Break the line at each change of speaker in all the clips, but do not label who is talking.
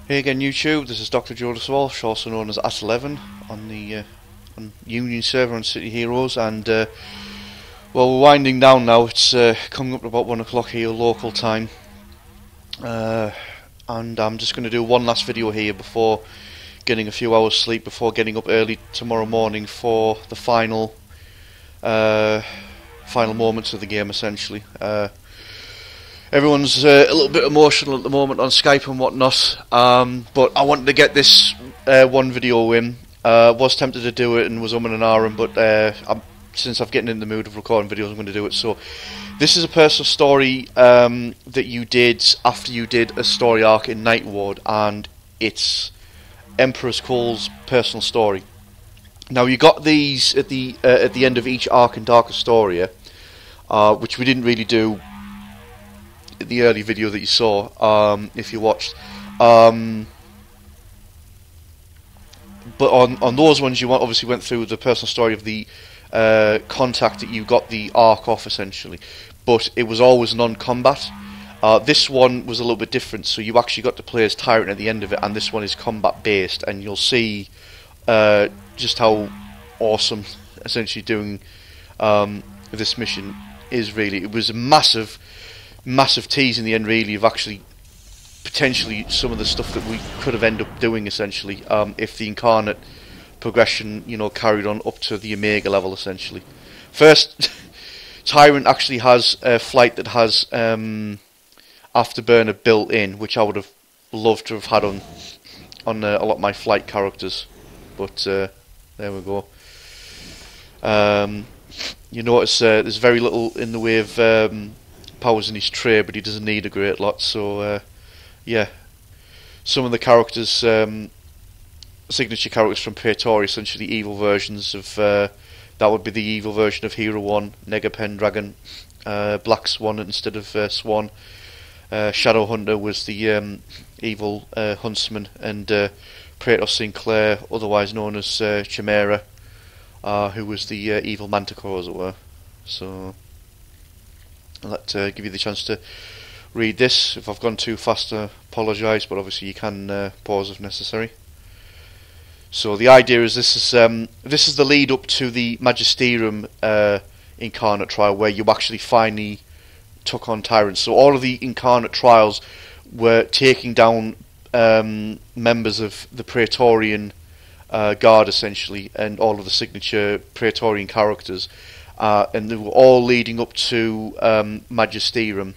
Hey again YouTube, this is Dr. Jonas Walsh, also known as At11 on the on Union server on City Heroes, and well, we're winding down now. It's coming up to about 1 o'clock here local time, and I'm just going to do one last video here before getting a few hours sleep, before getting up early tomorrow morning for the final moments of the game essentially. Everyone's a little bit emotional at the moment on Skype and whatnot, but I wanted to get this one video in. Was tempted to do it and was umming and ahhing, but since I've getting in the mood of recording videos, I'm going to do it. So this is a personal story that you did after you did a story arc in Night Ward, and it's Emperor's Call's personal story. Now you got these at the end of each arc in Dark Astoria, which we didn't really do the early video that you saw, if you watched, but on those ones you obviously went through the personal story of the contact that you got the arc off essentially, but it was always non-combat. This one was a little bit different, so you actually got to play as Tyrant at the end of it, and this one is combat based, and you'll see just how awesome essentially doing this mission is. Really, it was a massive tease in the end, really, of actually potentially some of the stuff that we could have ended up doing essentially, if the Incarnate progression, you know, carried on up to the Omega level essentially. First, Tyrant actually has a flight that has afterburner built in, which I would have loved to have had on a lot of my flight characters, but there we go. You notice there's very little in the way of powers in his tray, but he doesn't need a great lot. So yeah, some of the characters, signature characters from Posterity, essentially evil versions of that would be the evil version of Hero 1, Nega Pendragon, Black Swan instead of Swan, Shadow Hunter was the evil huntsman, and Praetor Sinclair, otherwise known as Chimera, who was the evil Manticore, as it were. So I'll give you the chance to read this. If I've gone too fast, I apologise, but obviously you can pause if necessary. So the idea is this is the lead up to the Magisterium Incarnate trial, where you actually finally took on Tyrant. So all of the Incarnate trials were taking down members of the Praetorian Guard essentially, and all of the signature Praetorian characters. And they were all leading up to Magisterium,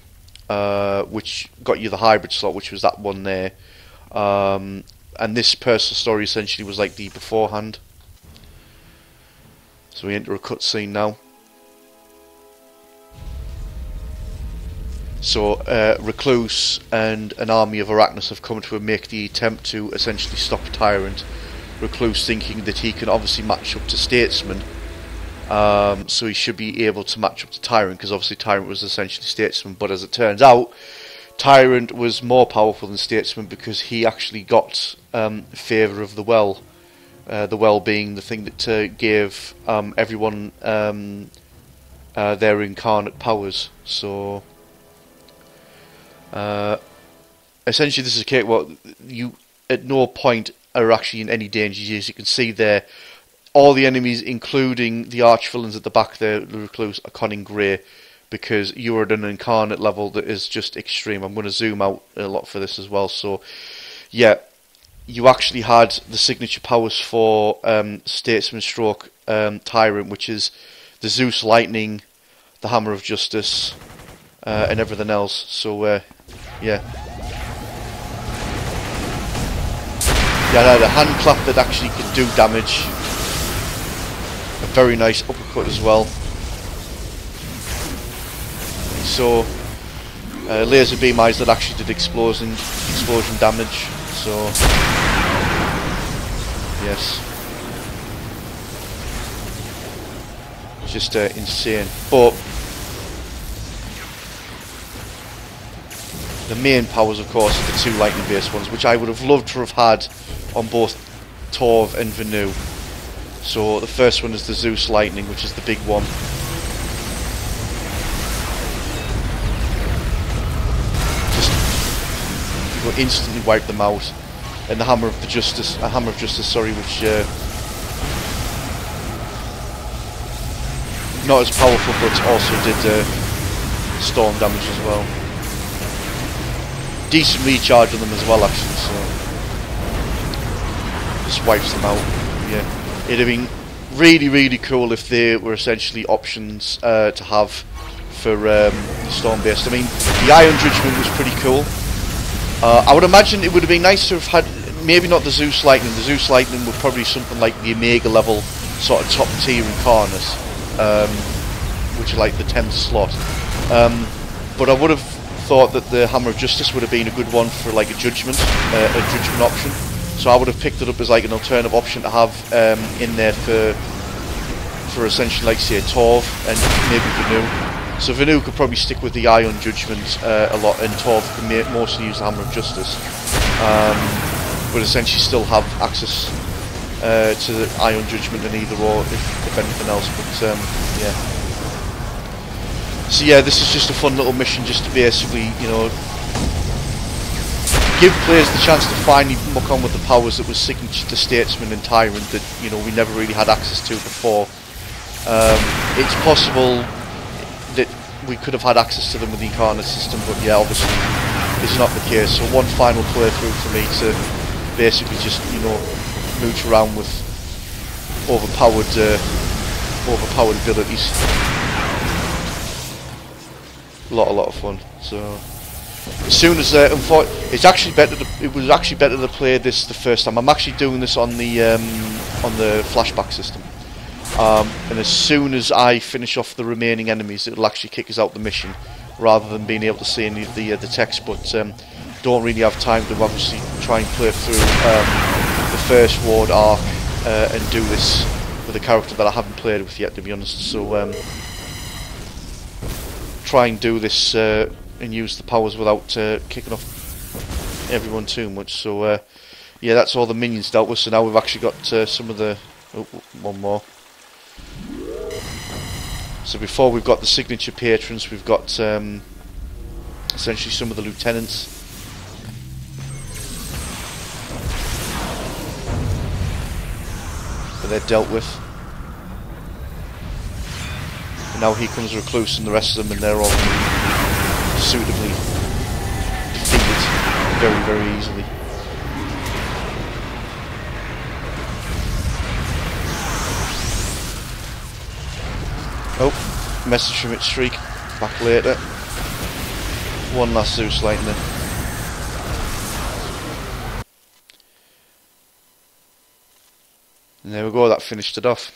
which got you the hybrid slot, which was that one there. And this personal story essentially was like the beforehand. So we enter a cutscene now. So Recluse and an army of Arachnos have come to make the attempt to essentially stop Tyrant. Recluse thinking that he can obviously match up to Statesman. So he should be able to match up to Tyrant, because obviously Tyrant was essentially Statesman, but as it turns out, Tyrant was more powerful than Statesman, because he actually got favour of the well being the thing that gave everyone their incarnate powers. So essentially this is a case where you at no point are actually in any danger. As you can see there, all the enemies, including the arch-villains at the back there, the Recluse, are conning grey, because you're at an Incarnate level that is just extreme. I'm going to zoom out a lot for this as well. So, yeah, you actually had the signature powers for Statesman stroke Tyrant, which is the Zeus Lightning, the Hammer of Justice, and everything else. So, yeah. Yeah, the hand clap that actually could do damage. A very nice uppercut as well. So laser beam eyes that actually did explosion damage. So yes, just insane. But the main powers, of course, are the two lightning based ones, which I would have loved to have had on both Torv and Vanu. So the first one is the Zeus Lightning, which is the big one. Just will instantly wipe them out. and the Hammer of Justice, sorry, which not as powerful, but also did storm damage as well. Decent recharge on them as well, actually. So just wipes them out. Yeah, it'd have been really, really cool if they were essentially options to have for storm based. I mean, the Iron Judgment was pretty cool. I would imagine it would have been nice to have had, maybe not the Zeus Lightning. The Zeus Lightning would probably be something like the Omega level sort of top tier Incarnate, which is like the 10th slot. But I would have thought that the Hammer of Justice would have been a good one for like a judgment option. So I would have picked it up as like an alternative option to have in there for essentially, like say, Torv and maybe Vanu. So Vanu could probably stick with the Iron Judgment a lot, and Torv could mostly use the Hammer of Justice, but essentially still have access to the Iron Judgment and either or, if anything else. But yeah. So yeah, this is just a fun little mission, just to basically, you know, give players the chance to finally muck on with the powers that was signature to Statesman and Tyrant that, you know, we never really had access to before. It's possible that we could have had access to them with the Incarnate system, but yeah, obviously it's not the case. So one final playthrough for me to basically just, you know, mooch around with overpowered abilities. A lot of fun. So as soon as it's actually better it was actually better to play this the first time. I'm actually doing this on the flashback system, and as soon as I finish off the remaining enemies, it'll actually kick us out the mission rather than being able to see any of the text. But don't really have time to obviously try and play through the first ward arc and do this with a character that I haven't played with yet, to be honest. So try and do this and use the powers without kicking off everyone too much. So yeah, that's all the minions dealt with. So now we've actually got some of the one more. So before we've got the signature patrons, we've got essentially some of the lieutenants. That they're dealt with. And now here comes Recluse and the rest of them, and they're all suitably defeated very, very easily. Oh, message from its streak. Back later. One last Zeus Lightning. And there we go, that finished it off.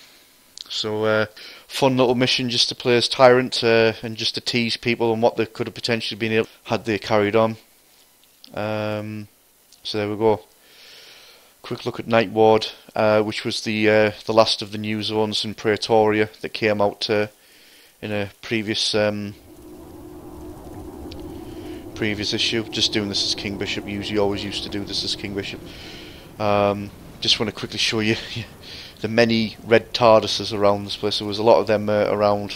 So, fun little mission just to play as Tyrant and just to tease people on what they could have potentially been able had they carried on. So there we go. Quick look at Night Ward, which was the last of the new zones in Praetoria that came out in a previous issue. Just doing this as King Bishop. Usually always used to do this as King Bishop. Just want to quickly show you the many red TARDISes around this place. There was a lot of them around.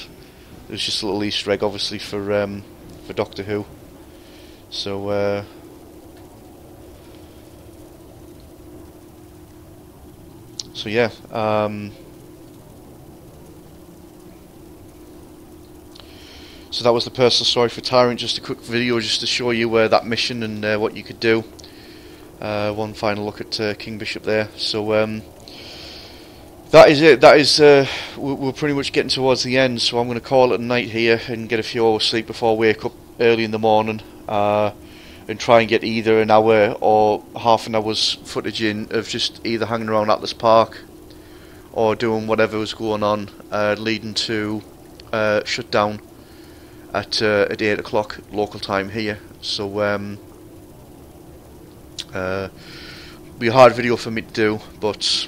There was just a little Easter egg, obviously, for Doctor Who. So yeah. So that was the personal story for Tyrant. Just a quick video just to show you that mission and what you could do. One final look at King Bishop there. So that is it. That is we're pretty much getting towards the end. So I'm going to call it a night here and get a few hours sleep before I wake up early in the morning, and try and get either an hour or half an hour's footage in of just either hanging around Atlas Park or doing whatever was going on, leading to shutdown at 8 o'clock local time here. So be a hard video for me to do, but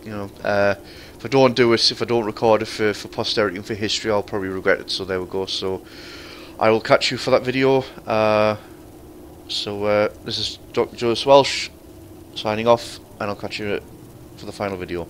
you know, if I don't do it, if I don't record it for posterity and for history, I'll probably regret it. So there we go. So I will catch you for that video. This is Dr. Jonas Welsh signing off, and I'll catch you for the final video.